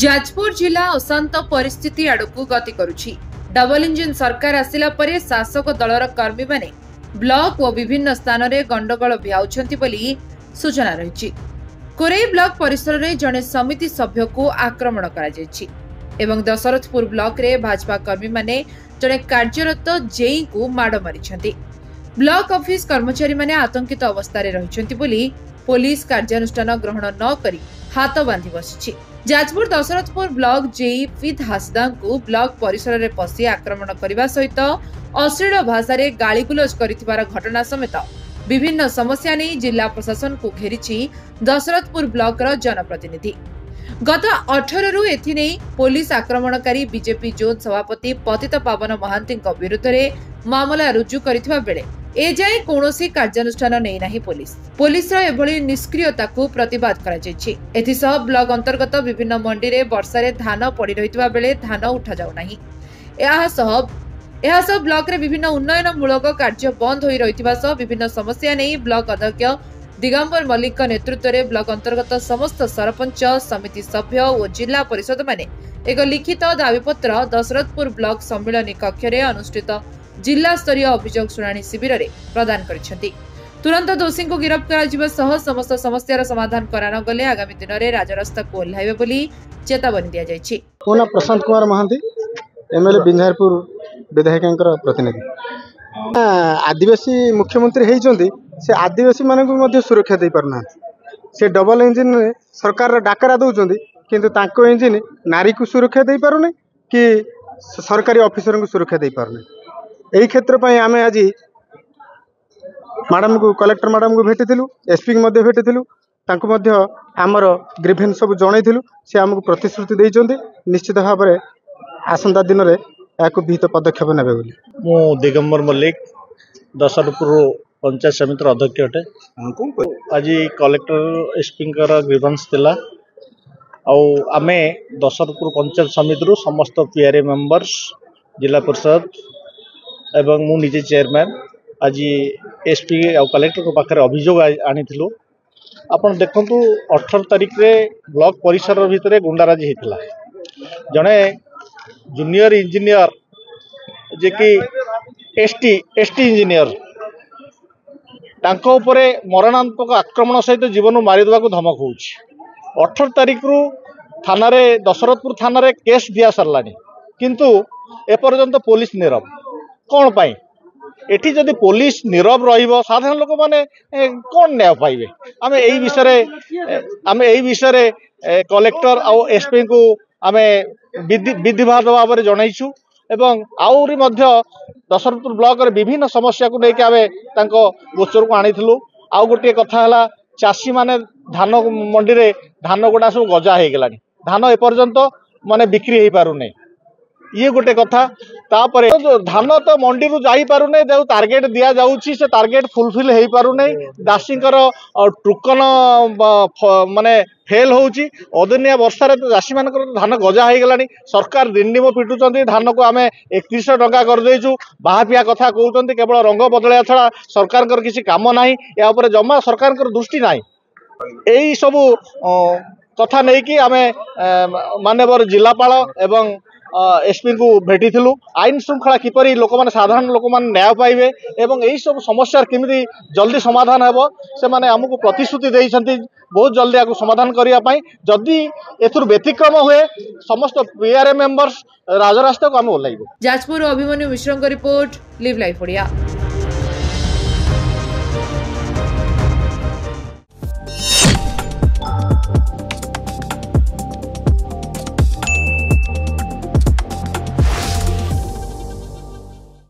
जाजपुर जिला अशांत परिस्थिति आड़कू गति करुछि। डबल इंजिन सरकार आसिला परे शासक दलर कर्मी माने ब्लॉक और विभिन्न स्थान में गंडगोल भियाउछंती बोली सूचना रही। कोरेई ब्लॉक परिसर में जड़े समिति सभ्य को आक्रमण कराଯାଇଛି एवं दशरथपुर ब्लॉक रे भाजपा कर्मी माने जड़े कार्यरत जेई को माड़ मारिछंती। ब्लॉक ऑफिस कर्मचारी माने आतंकित अवस्था रे रहिछंती बोली पुलिस कार्यानुष्ठान ग्रहण न करी हाथ बांधी बसिछि। जाजपुर दशरथपुर ब्लॉक जेई फिद हासदा को ब्लॉक परिसर में पशि आक्रमण करने सहित अश्लील भाषा रे गालीगुलज करिथिबार घटना समेत विभिन्न समस्या नहीं जिला प्रशासन को घेरिछि दशरथपुर ब्लॉक रो जनप्रतिनिधि। गत 18 रु एथिने पुलिस आक्रमणकारी बीजेपी जोन सभापति पतित पावन महांती विरुद्ध रे मामला रुजु करिथिबा बेले एजाए कौनसी कार्यानुष्ठान नै नाही। पुलिस एभली निष्क्रियता को प्रतिवाद कराଯାଇଛି। एथिसह ब्लॉक अंतर्गत विभिन्न मंडी रे वर्षा रे धान पड़ी रहितबा बेले धान उठा जाउ नाही। एहा ब्लॉक रे विभिन्न उन्नयनमूलक कार्य बंद होई रहितबा सह विभिन्न समस्या नै ब्लॉक अध्यक्ष दिगंबर मल्लिक नेतृत्व में ब्लॉक अंतर्गत समस्त सरपंच समिति सभ्य और जिला परिषद माने एक लिखित दाबीपत्र दशरथपुर ब्लॉक सम्मिलनी कक्ष रे अनुष्ठित जिला स्तरीय अभियोग शुणाणी शिविर रे प्रदान करिसेंती। तुरंत दोषी को गिरफ्त करा सह समस्त समस्यार समाधान करा न गले आगामी दिन में राजरास्ता को ओह्लाइबे बोली चेतावनी दिया जायछि। मोना प्रशांत कुमार महांती एमएलए बिंझारपुर विधायकंकर प्रतिनिधि। आदिवासी मुख्यमंत्री हेइचंती से आदिवासी मानक मध्य सुरक्षा दे पारना। से डबल इंजिन सरकार डाकरा दउचंती किंतु तांको इंजिन नारी को सुरक्षा दे पारुने कि सरकारी ऑफिसर को सुरक्षा दे पारुने। एही क्षेत्र पय आमे आज मैडम को कलेक्टर मैडम को भेटिथिलु, एसपी को मध्य भेटिथिलु, तांको मध्य आमर ग्रीवेंस सब जणैथिलु। से हमको प्रतिश्रुति देइचंती निश्चित भाव में आसंता दिन में याको विहित पदक्षेप नेबे बोली। मु दिगंबर मल्लिक दशरथपुर पंचायत समिति अध्यक्ष अटे। आज कलेक्टर एसपी ग्रीवेंस थिला आमे दशरथपुर पंचायत समिति समस्त पीआरए मेंबर्स जिला परिषद एवं मु निजे चेयरमैन आज एसपी और कलेक्टर को पाखे अभियोग आनी। आपण देखंतु 18 तारिख रे ब्लॉक परिसर भितर गुंडाराजी होता। जड़े जूनियर इंजीनियर जे कि एसटी इंजीनियर तांको उपरे मरणात्मक आक्रमण सहित जीवन मारिदेवा धमक हो। 18 तारिख रु थाना रे दशरथपुर थाना रे केस दिया सारा किंतु एपर्यंत पुलिस नीरव कौन पाई। एठी जदि पुलिस नीरव रहिबो साधारण लोक माने कौन न्याय पाइबे। आमे एई विषय कलेक्टर और एसपी को आमे विधिवाद भाव में जनईछु एवं आउरी मध्य दशरथपुर ब्लॉक रे विभिन्न समस्या को लेके आमे तांको गोचर को आनीथिलु। आउ गोटे कथा हला चासी माने धान मंडी रे धान गुडा सब गजा हे गेलानी। धान एपर्यंत माने बिक्री हे पारु नै। ये गोटे कथा तापरे धान तो मंडी रु जाई पारु नै। जो टार्गेट दिया जाउची से टार्गेट फुलफिल हे पारु नै। दासीकर टोकन माने फेल होउची। अदनिया वर्षा रे तो दासी मानकर धान गजा हे गेलानी। सरकार दिंडीम पिटुचंती धान को आमे 3100 टका कर देइछु। बाहापिया कथा कहउचंती केवल रंग बदलया छड़ा सरकार किसी काम नाही। या ऊपर जमा सरकार दृष्टि नाही। एई सब कथा नै कि आमे माननीय जिलापाल एवं एसपी को भेटिथिलु। आईन श्रृंखला किपरि लोक माने साधारण लोक माने न्याय पाइबे एवं एई सब समस्या केमिति जल्दी समाधान हेबो से माने हमकु प्रतिश्रुति देइछंती बहुत जल्दी आकु समाधान करिया पई। जदि एथुर व्यतिक्रम हुए समस्त पीआरए मेंबर्स राजरास्ता को हम ओलाइबो। जाजपुर अभिमन्यु मिश्रଙ୍କ रिपोर्ट लिव लाइफ ओडिया।